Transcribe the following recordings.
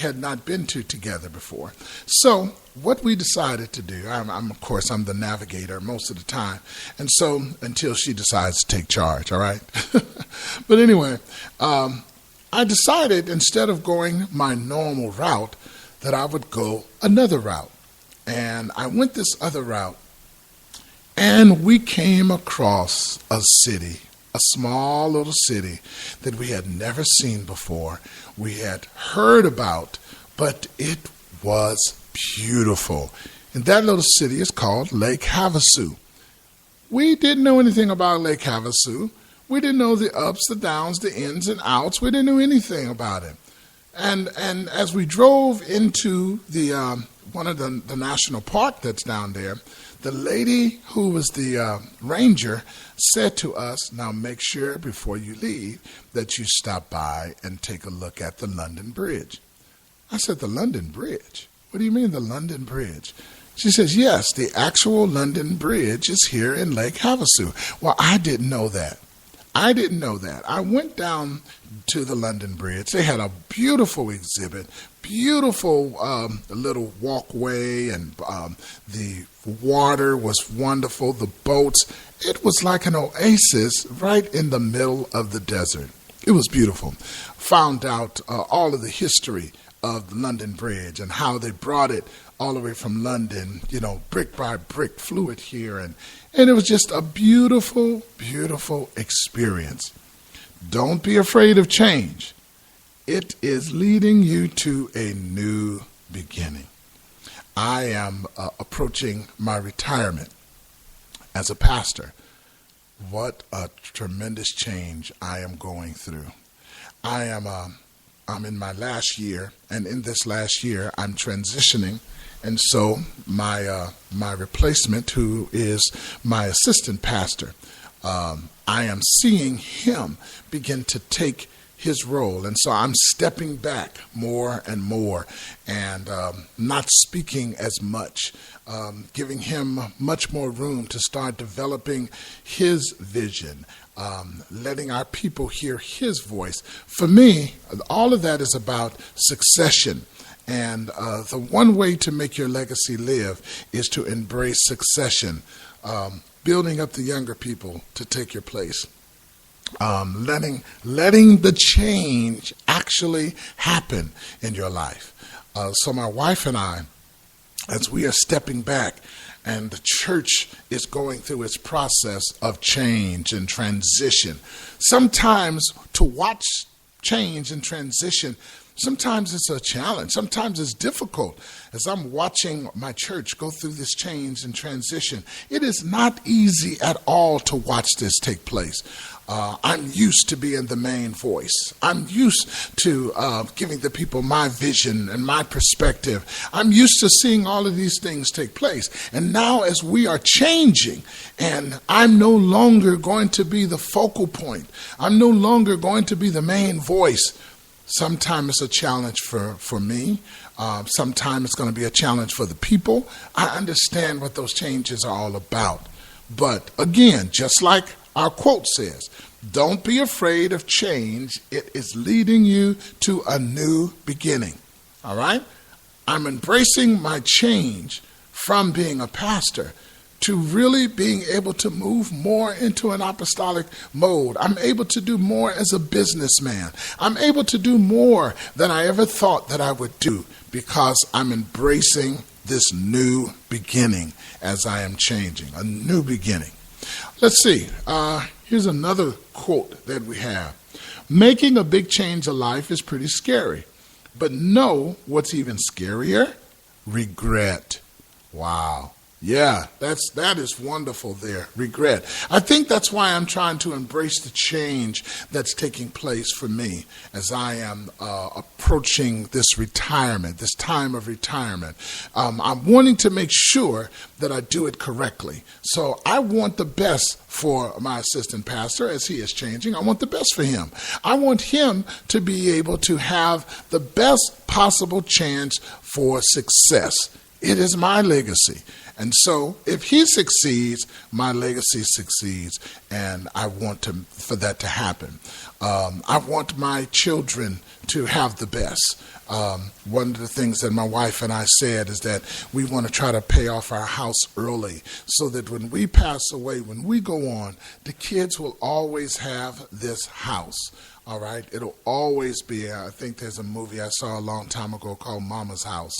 had not been to together before. So what we decided to do, of course, I'm the navigator most of the time, and so until she decides to take charge, all right? But anyway, I decided instead of going my normal route that I would go another route. And I went this other route, and we came across a city, a small little city that we had never seen before. We had heard about, but it was beautiful. And that little city is called Lake Havasu. We didn't know anything about Lake Havasu. We didn't know the ups, the downs, the ins and outs. We didn't know anything about it. And as we drove into the one of the national park that's down there, the lady who was the ranger said to us, now make sure before you leave that you stop by and take a look at the London Bridge. I said, the London Bridge? What do you mean the London Bridge? She says, yes, the actual London Bridge is here in Lake Havasu. Well, I didn't know that. I went down to the London Bridge. They had a beautiful exhibit, beautiful little walkway, and the water was wonderful, the boats. It was like an oasis right in the middle of the desert. It was beautiful. Found out all of the history of the London Bridge and how they brought it all the way from London, brick by brick, flew it here. And it was just a beautiful, beautiful experience. Don't be afraid of change. It is leading you to a new beginning. I am approaching my retirement as a pastor. What a tremendous change I am going through. I'm in my last year, and in this last year, I'm transitioning. And so my replacement, who is my assistant pastor, I am seeing him begin to take his role. And so I'm stepping back more and more and not speaking as much, giving him much more room to start developing his vision, letting our people hear his voice. For me, all of that is about succession. And the one way to make your legacy live is to embrace succession, building up the younger people to take your place, letting the change actually happen in your life. So my wife and I, as we are stepping back and the church is going through its process of change and transition, sometimes to watch change and transition, sometimes it's a challenge. Sometimes it's difficult. As I'm watching my church go through this change and transition, it is not easy at all to watch this take place. I'm used to being the main voice. I'm used to giving the people my vision and my perspective. I'm used to seeing all of these things take place. And now as we are changing, and I'm no longer going to be the focal point, I'm no longer going to be the main voice, sometimes it's a challenge for me. Sometimes it's going to be a challenge for the people. I understand what those changes are all about. But again, just like our quote says, don't be afraid of change. It is leading you to a new beginning. All right? I'm embracing my change from being a pastor to really being able to move more into an apostolic mode. I'm able to do more as a businessman. I'm able to do more than I ever thought that I would do because I'm embracing this new beginning as I am changing, a new beginning. Let's see. Here's another quote that we have. Making a big change in life is pretty scary, but know what's even scarier? Regret. Wow. Yeah, that is wonderful there. Regret. I think that's why I'm trying to embrace the change that's taking place for me as I am approaching this retirement, this time of retirement. I'm wanting to make sure that I do it correctly. So I want the best for my assistant pastor as he is changing. I want the best for him. I want him to be able to have the best possible chance for success It is my legacy. And so if he succeeds, my legacy succeeds, and I want for that to happen. I want my children to have the best. One of the things that my wife and I said is that we want to try to pay off our house early so that when we pass away, when we go on, the kids will always have this house. All right, it'll always be. I think there's a movie I saw a long time ago called Mama's House.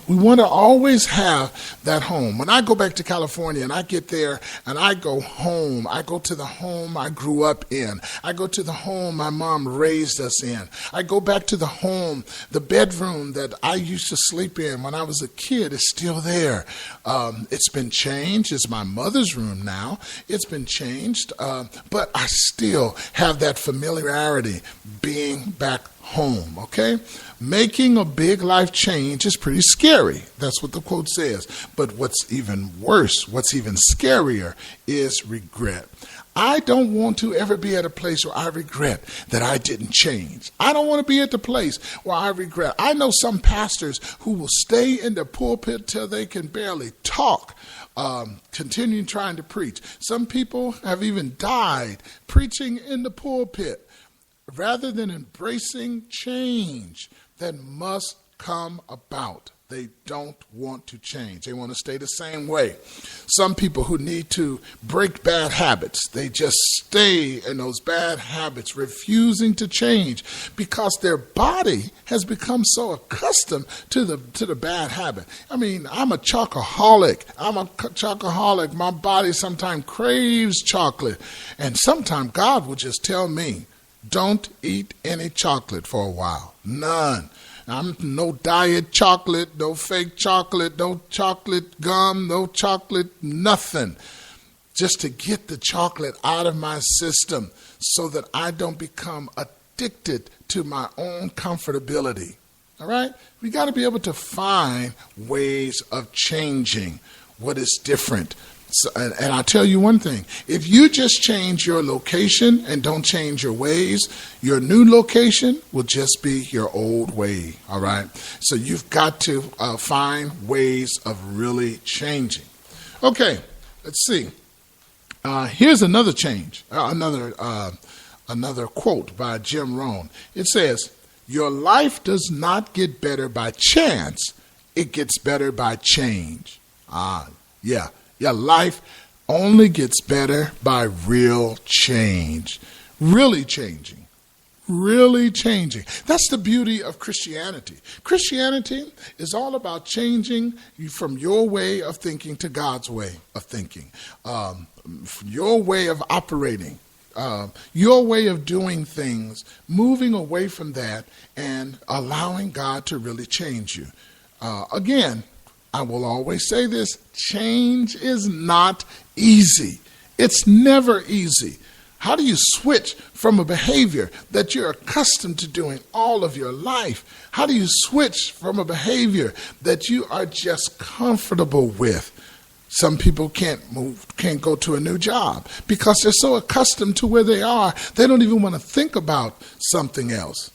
We want to always have that home. When I go back to California and I get there and I go home, I go to the home I grew up in. I go to the home my mom raised us in. I go back to the home, the bedroom that I used to sleep in when I was a kid is still there. It's been changed. It's my mother's room now. It's been changed, but I still have that familiarity being back home, okay? Making a big life change is pretty scary. That's what the quote says. But what's even worse, what's even scarier is regret. I don't want to ever be at a place where I regret that I didn't change. I don't want to be at the place where I regret. I know some pastors who will stay in the pulpit till they can barely talk, continuing trying to preach. Some people have even died preaching in the pulpit rather than embracing change that must come about. They don't want to change. They want to stay the same way. Some people who need to break bad habits, they just stay in those bad habits, refusing to change because their body has become so accustomed to the bad habit. I mean, I'm a chocoholic. My body sometimes craves chocolate. And sometimes God will just tell me, don't eat any chocolate for a while. None. I'm no diet chocolate, no fake chocolate, no chocolate gum, no chocolate, nothing. Just to get the chocolate out of my system so that I don't become addicted to my own comfortability. All right? We got to be able to find ways of changing what is different. So, and I'll tell you one thing. If you just change your location and don't change your ways, your new location will just be your old way, all right? So you've got to find ways of really changing. Okay, let's see. Here's another change, another quote by Jim Rohn. It says, your life does not get better by chance. It gets better by change. Yeah. Your life only gets better by real change. Really changing. Really changing. That's the beauty of Christianity. Christianity is all about changing from your way of thinking to God's way of thinking. Your way of operating. Your way of doing things. Moving away from that and allowing God to really change you. Again, I will always say this, change is not easy. It's never easy. How do you switch from a behavior that you're accustomed to doing all of your life? How do you switch from a behavior that you are just comfortable with? Some people can't go to a new job because they're so accustomed to where they are, they don't even want to think about something else.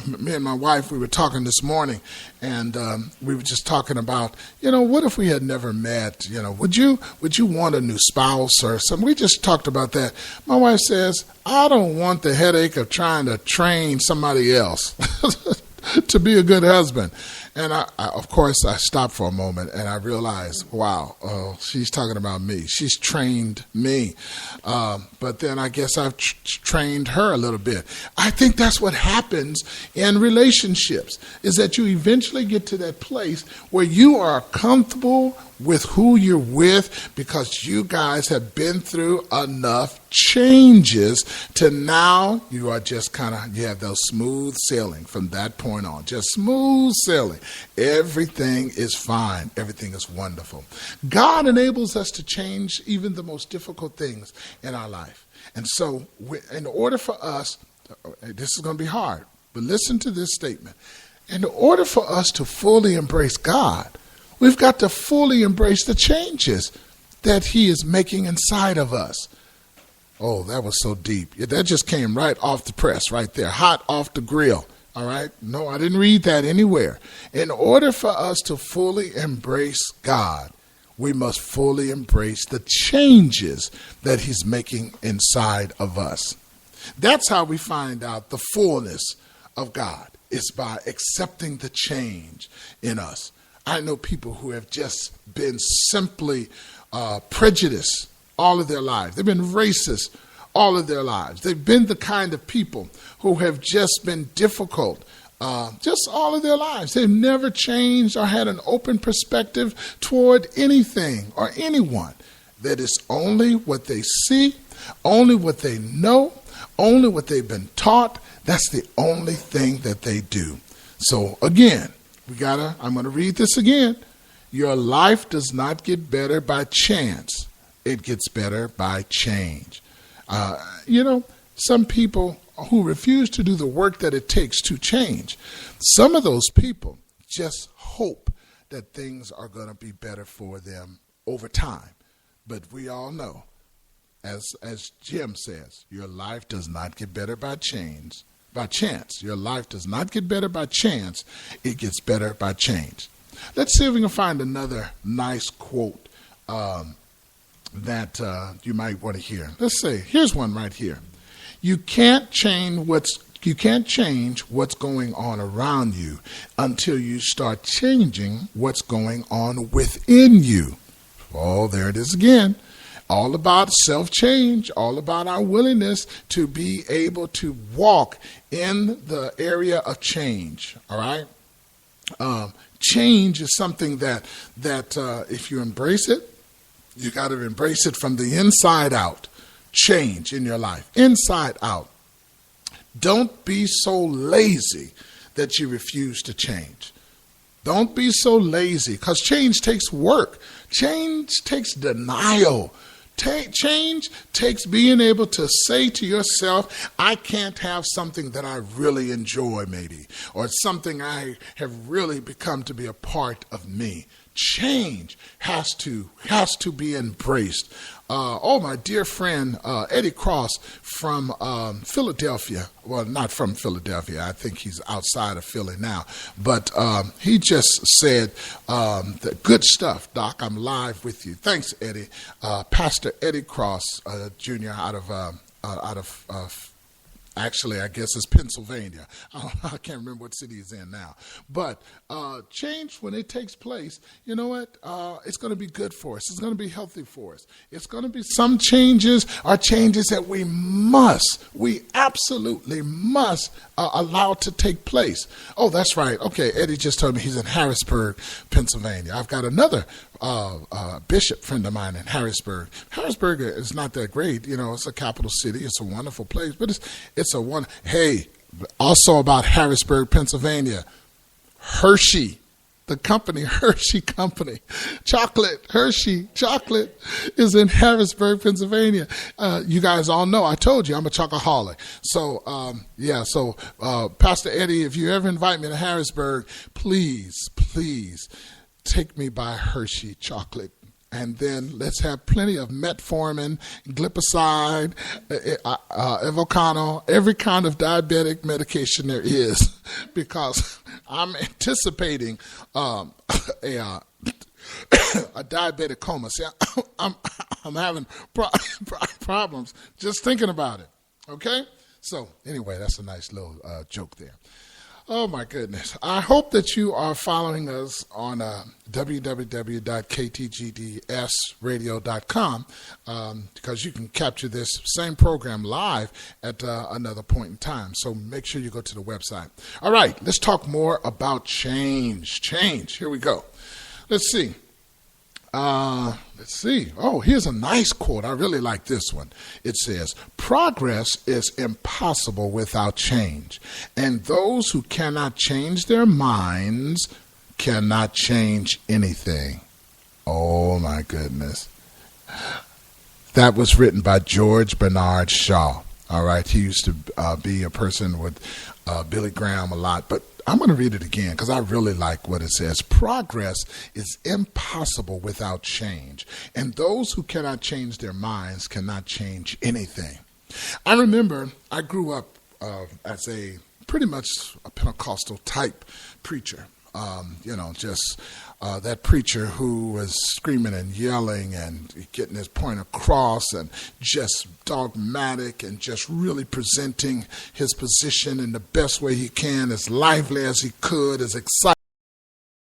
Me and my wife, we were talking this morning, and we were just talking about, what if we had never met? Would you want a new spouse or something? We just talked about that. My wife says, I don't want the headache of trying to train somebody else to be a good husband. And I, of course, I stopped for a moment and I realized, wow, she's talking about me. She's trained me. But then I guess I've trained her a little bit. I think that's what happens in relationships, is that you eventually get to that place where you are comfortable with who you're with because you guys have been through enough changes to now you are just you have those smooth sailing from that point on. Just smooth sailing. Everything is fine. Everything is wonderful. God enables us to change even the most difficult things in our life. And so in order for us, this is going to be hard, but listen to this statement. In order for us to fully embrace God, we've got to fully embrace the changes that he is making inside of us. Oh, that was so deep. That just came right off the press right there, hot off the grill. All right? No, I didn't read that anywhere. In order for us to fully embrace God, we must fully embrace the changes that he's making inside of us. That's how we find out the fullness of God, is by accepting the change in us. I know people who have just been simply prejudiced all of their lives. They've been racist all of their lives. They've been the kind of people who have just been difficult just all of their lives. They've never changed or had an open perspective toward anything or anyone. That is only what they see, only what they know, only what they've been taught. That's the only thing that they do. So again, I'm going to read this again. Your life does not get better by chance. It gets better by change. Some people who refuse to do the work that it takes to change, some of those people just hope that things are going to be better for them over time. But we all know, as Jim says, your life does not get better by chance. Your life does not get better by chance. It gets better by change. Let's see if we can find another nice quote that you might want to hear. Let's see. Here's one right here. You can't change what's going on around you until you start changing what's going on within you. Oh, there it is again. All about self-change, all about our willingness to be able to walk in the area of change. All right? Change is something that if you embrace it, you got to embrace it from the inside out. Change in your life, inside out. Don't be so lazy that you refuse to change. Don't be so lazy, because change takes work. Change takes denial. Change takes being able to say to yourself, I can't have something that I really enjoy maybe, or something I have really become to be a part of me. Change has to be embraced. My dear friend Eddie Cross from Philadelphia. Well, not from Philadelphia. I think he's outside of Philly now. But he just said, the good stuff, Doc. I'm live with you. Thanks, Eddie. Pastor Eddie Cross, Jr. out of actually, I guess it's Pennsylvania. I can't remember what city he's in now. But change, when it takes place, you know what? It's going to be good for us. It's going to be healthy for us. It's going to be some changes are changes that we absolutely must allow to take place. Oh, that's right. Okay, Eddie just told me he's in Harrisburg, Pennsylvania. I've got another bishop friend of mine in Harrisburg. Harrisburg is not that great. It's a capital city. It's a wonderful place, but it's a one. Hey, also about Harrisburg, Pennsylvania, Hershey, the company, Hershey Company, Hershey chocolate is in Harrisburg, Pennsylvania. You guys all know, I told you, I'm a chocoholic. So, Pastor Eddie, if you ever invite me to Harrisburg, please take me by Hershey chocolate. And then let's have plenty of metformin, glipizide, Evocano, every kind of diabetic medication there is, because I'm anticipating a diabetic coma. See, I'm having problems just thinking about it. Okay? So anyway, that's a nice little joke there. Oh, my goodness. I hope that you are following us on www.KTGDSRadio.com because you can capture this same program live at another point in time. So make sure you go to the website. All right, let's talk more about change. Change. Here we go. Let's see. Oh, here's a nice quote. I really like this one. It says, progress is impossible without change, and those who cannot change their minds cannot change anything. Oh, my goodness. That was written by George Bernard Shaw. All right, he used to be a person with Billy Graham a lot, but I'm going to read it again because I really like what it says. Progress is impossible without change, and those who cannot change their minds cannot change anything. I remember I grew up as a pretty much a Pentecostal type preacher. That preacher who was screaming and yelling and getting his point across and just dogmatic and just really presenting his position in the best way he can, as lively as he could, as exciting